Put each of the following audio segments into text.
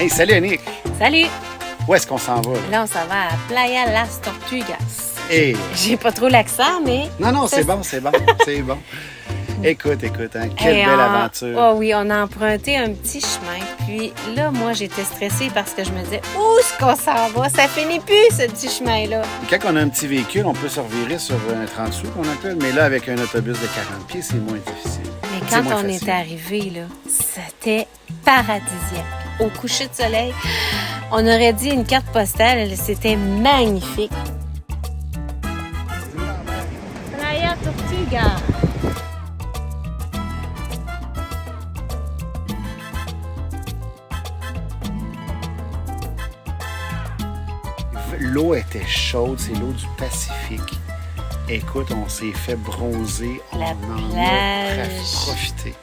Hey, salut Annick! Salut! Où est-ce qu'on s'en va? Là, on s'en va à Playa Las Tortugas. Hey. J'ai pas trop l'accent, mais... Non, c'est bon. Écoute, hein, quelle belle aventure. Oh oui, on a emprunté un petit chemin. Puis là, moi, j'étais stressée parce que je me disais, où est-ce qu'on s'en va? Ça finit plus, ce petit chemin-là. Quand on a un petit véhicule, on peut se revirer sur un 30 sous qu'on appelle, mais là, avec un autobus de 40 pieds, c'est moins difficile. Mais C'est quand moins on facile. est arrivé, là, c'était paradisiaque. Au coucher de soleil, on aurait dit une carte postale, c'était magnifique. Playa Tortugas. L'eau était chaude, c'est l'eau du Pacifique. Écoute, on s'est fait bronzer, on La en a plage. profité.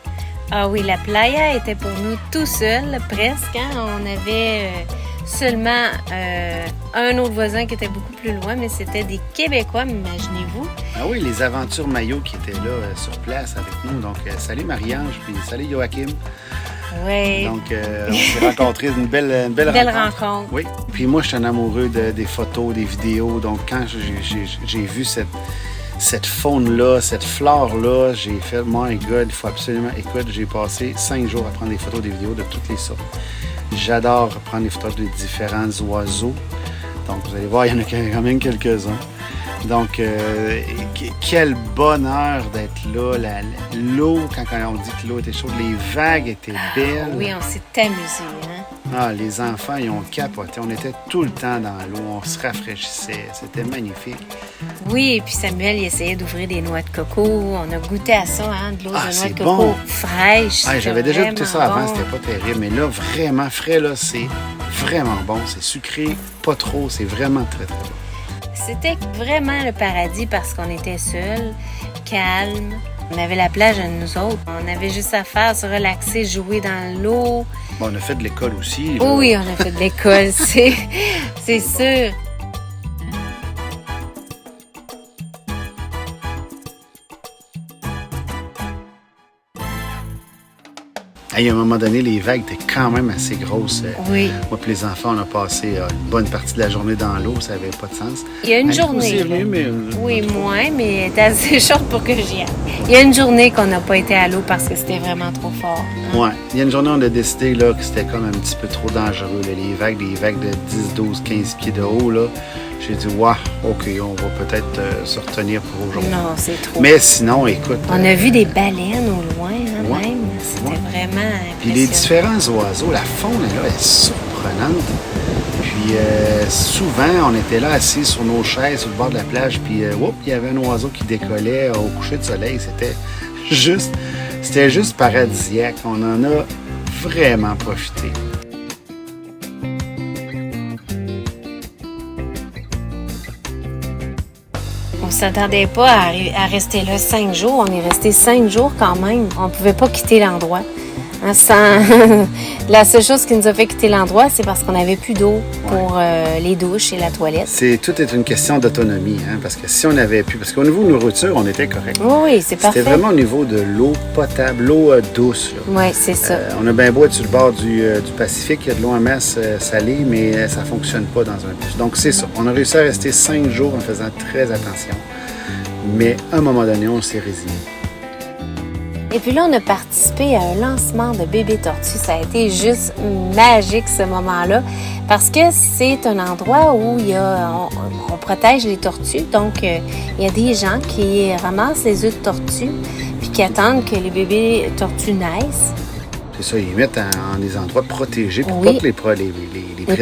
Ah oui, la playa était pour nous tout seul, presque. Hein? On avait seulement un autre voisin qui était beaucoup plus loin, mais c'était des Québécois, imaginez-vous. Ah oui, les aventures maillots qui étaient là sur place avec nous. Donc, salut Marie-Ange, puis salut Joachim. Oui. Donc, on s'est rencontrés d'une belle rencontre. Oui. Puis moi, je suis un amoureux des photos, des vidéos. Donc, quand j'ai vu cette faune-là, cette flore-là, j'ai fait, my God, il faut absolument... Écoute, j'ai passé 5 jours à prendre des photos, des vidéos de toutes les sortes. J'adore prendre des photos de différents oiseaux. Donc, vous allez voir, il y en a quand même quelques-uns. Donc, quel bonheur d'être là. L'eau, quand on dit que l'eau était chaude, les vagues étaient belles. Oui, on s'est amusés. Hein? Ah, les enfants, ils ont capoté. On était tout le temps dans l'eau, on se rafraîchissait. C'était magnifique. Oui, et puis Samuel, il essayait d'ouvrir des noix de coco. On a goûté à ça, hein, de l'eau de noix de coco bon. fraîche. Ah, j'avais déjà goûté ça avant, bon. c'était pas terrible. Mais là, vraiment frais, là, c'est vraiment bon. C'est sucré, pas trop, c'est vraiment très, très bon. C'était vraiment le paradis parce qu'on était seuls, calmes. On avait la plage à nous autres. On avait juste à faire, se relaxer, jouer dans l'eau. Bon, on a fait de l'école aussi. Là. Oui, on a fait de l'école, c'est sûr. Hey, à un moment donné, les vagues étaient quand même assez grosses. Oui. Moi et les enfants, on a passé une bonne partie de la journée dans l'eau. Ça n'avait pas de sens. Il y a une Annick journée. aussi est venue, mais, oui, moins, mais elle était assez short pour que j'y aille. Il y a une journée qu'on n'a pas été à l'eau parce que c'était vraiment trop fort. Hein? Ouais. Il y a une journée, on a décidé là, que c'était comme un petit peu trop dangereux. Là. Les vagues de 10, 12, 15 pieds de haut. Là. J'ai dit, waouh, OK, on va peut-être se retenir pour aujourd'hui. Non, c'est trop. Mais sinon, écoute... On a vu des baleines au loin, hein, ouais, même. C'était vraiment impressionnant. Puis les différents oiseaux, la faune, là, est surprenante. Puis souvent, on était là assis sur nos chaises sur le bord de la plage, puis il y avait un oiseau qui décollait au coucher de soleil. C'était juste paradisiaque. On en a vraiment profité. On ne s'attendait pas à rester là 5 jours. On est resté 5 jours quand même. On ne pouvait pas quitter l'endroit. Hein, La seule chose qui nous a fait quitter l'endroit, c'est parce qu'on n'avait plus d'eau pour les douches et la toilette. Tout est une question d'autonomie, hein, parce que si on avait pu... Parce qu'au niveau de nourriture, on était correct. Oui, c'est parfait. C'était vraiment au niveau de l'eau potable, l'eau douce. Oui, c'est ça. On a bien beau être sur le bord du Pacifique, il y a de l'OMS salée, mais ça ne fonctionne pas dans un bus. Donc, c'est ça. On a réussi à rester 5 jours en faisant très attention. Mais à un moment donné, on s'est résigné. Et puis là, on a participé à un lancement de bébé tortue. Ça a été juste magique, ce moment-là, parce que c'est un endroit où on protège les tortues. Donc, il y a des gens qui ramassent les œufs de tortue puis qui attendent que les bébés tortues naissent. C'est ça, ils mettent en des endroits protégés pour Oui. pas que les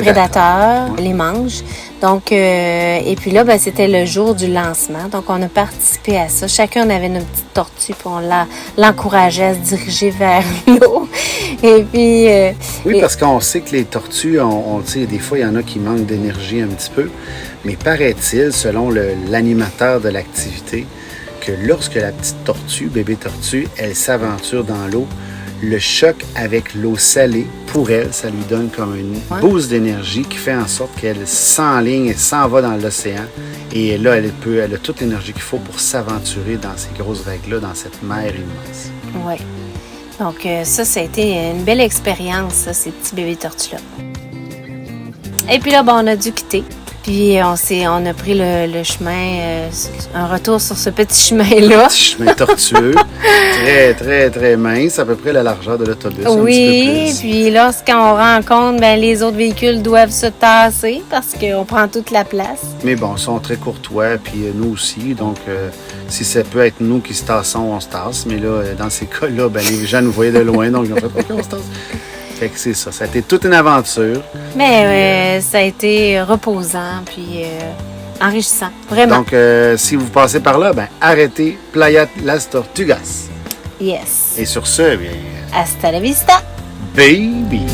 prédateurs ouais. les mangent. Donc, et puis là, c'était le jour du lancement. Donc, on a participé à ça. Chacun on avait notre petite tortue, puis on l'encourageait à se diriger vers l'eau. Et puis... oui, parce qu'on sait que les tortues, on sait, des fois, il y en a qui manquent d'énergie un petit peu. Mais paraît-il, selon l'animateur de l'activité, que lorsque la petite tortue, bébé tortue, elle s'aventure dans l'eau, le choc avec l'eau salée, pour elle, ça lui donne comme une boost d'énergie qui fait en sorte qu'elle s'enligne et s'en va dans l'océan. Et là, elle a toute l'énergie qu'il faut pour s'aventurer dans ces grosses vagues-là, dans cette mer immense. Oui. Donc, ça a été une belle expérience, ça, ces petits bébés tortues-là. Et puis là, on a dû quitter. Puis on a pris le chemin, un retour sur ce petit chemin-là. Petit chemin tortueux, très, très, très mince, à peu près la largeur de l'autobus. Oui, puis lorsqu'on rencontre, les autres véhicules doivent se tasser parce qu'on prend toute la place. Mais bon, ils sont très courtois, puis nous aussi. Donc, si ça peut être nous qui se tassons, on se tasse. Mais là, dans ces cas-là, les gens nous voyaient de loin, donc ils ont fait « OK, on se tasse ». Fait que c'est ça. Ça a été toute une aventure. Mais ça a été reposant puis enrichissant. Vraiment. Donc, si vous passez par là, arrêtez Playa Las Tortugas. Yes. Et sur ce, Hasta la vista. baby!